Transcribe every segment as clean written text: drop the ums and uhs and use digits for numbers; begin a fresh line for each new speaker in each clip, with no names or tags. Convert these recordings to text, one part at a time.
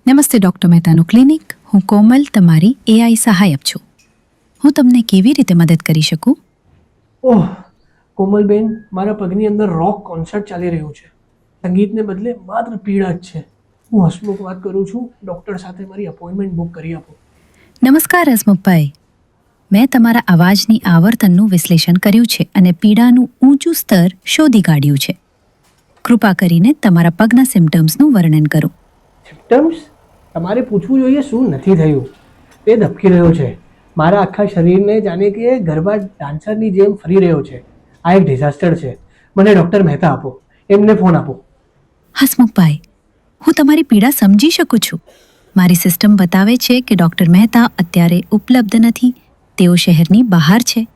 નમસ્તે doctor મહેતાનું clinic. હું કોમલ, તમારી એઆઈ સહાયક છું. હું તમને કેવી રીતે મદદ કરી શકું?
ઓહ કોમલબેન, મારા પગની અંદર રોક કોન્સર્ટ ચાલી રહ્યું છે. સંગીતને બદલે માત્ર પીડા જ છે. હું હસમુખ વાત કરું છું. ડૉક્ટર સાથે મારી અપોઇન્ટમેન્ટ બુક કરી આપો.
નમસ્કાર હસમુખભાઈ. મેં તમારા અવાજની આવર્તનનું વિશ્લેષણ કર્યું છે અને પીડાનું ઊંચું સ્તર શોધી કાઢ્યું છે. કૃપા કરીને તમારા પગના સિમ્ટમ્સનું વર્ણન કરો.
સિમ્ટમ્સ? તમારે પૂછવું જોઈએ શું નથી થયું. તે ધબકી રહ્યો છે. મારા આખા શરીરને જાણે કે ગરબા ડાન્સરની જેમ ફરી રહ્યો છે. આ એક ડિઝાસ્ટર છે. મને ડૉક્ટર મહેતા આપો. એમને ફોન આપો.
હસમુખભાઈ, હું તમારી પીડા સમજી શકું છું. મારી સિસ્ટમ બતાવે છે કે ડૉક્ટર મહેતા અત્યારે ઉપલબ્ધ નથી. તેઓ શહેરની બહાર છે.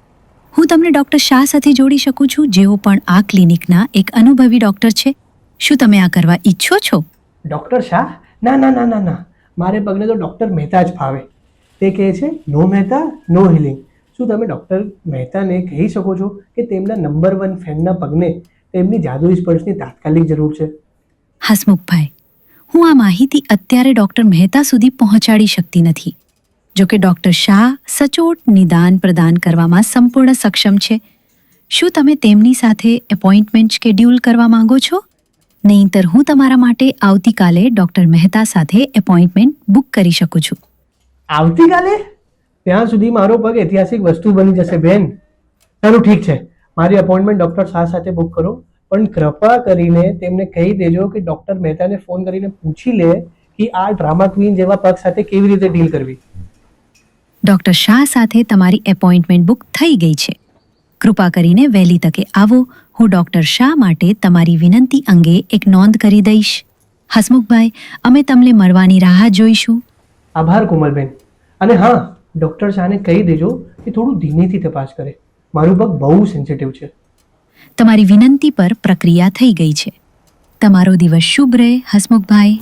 હું તમને ડૉક્ટર શાહ સાથે જોડી શકું છું, જેઓ પણ આ ક્લિનિકના એક અનુભવી ડૉક્ટર છે. શું તમે આ કરવા ઈચ્છો છો?
ડૉક્ટર શાહ? ના ના ના ના ના, મારે પગને તો ડૉક્ટર મહેતા જ ફાવે. તે કહે છે નો મહેતા નો હિલિંગ. શું તમે ડૉક્ટર મહેતાને કહી શકો છો કે તેમના નંબર 1 ફેનના પગને તેમની જાદુઈ સ્પર્શની તાત્કાલિક જરૂર છે?
હસમુખભાઈ, હું આ માહિતી અત્યારે ડૉક્ટર મહેતા સુધી પહોંચાડી શકતી નથી. જો કે ડૉક્ટર શાહ સચોટ નિદાન પ્રદાન કરવામાં સંપૂર્ણ સક્ષમ છે. શું તમે તેમની સાથે એપોઇન્ટમેન્ટ શેડ્યુલ કરવા માંગો છો? નહીંતર હું તમારા માટે આવતીકાલે ડૉક્ટર મહેતા સાથે એપોઇન્ટમેન્ટ બુક કરી શકું છું.
આવતીકાલે? ત્યાં સુધી મારો પગ ઐતિહાસિક વસ્તુ બની જશે બેન. ચાલો ઠીક છે, મારી અપોઇન્ટમેન્ટ ડૉક્ટર શાહ સાથે બુક કરો. પણ કૃપા કરીને તેમને કહી દેજો કે ડૉક્ટર મહેતાને ફોન કરીને પૂછી લે કે આ ડ્રામા ક્વીન જેવા પગ સાથે કેવી રીતે ડીલ કરવી.
ડૉક્ટર શાહ સાથે તમારી એપોઇન્ટમેન્ટ બુક થઈ ગઈ છે. કૃપા કરીને વહેલી તકે આવો. હું ડૉક્ટર શાહ માટે તમારી વિનંતી અંગે એક નોંધ કરી દઈશ. હસમુખભાઈ, અમે તમને મળવાની રાહ જોઈશું.
આભાર કોમલબેન. અને હા, ડૉક્ટર શાહને કહી દેજો કે થોડું ધીમેથી તપાસ કરે. મારું પગ બહુ સેન્સિટિવ છે.
તમારી વિનંતી પર પ્રક્રિયા થઈ ગઈ છે. તમારો દિવસ શુભ રહે હસમુખભાઈ.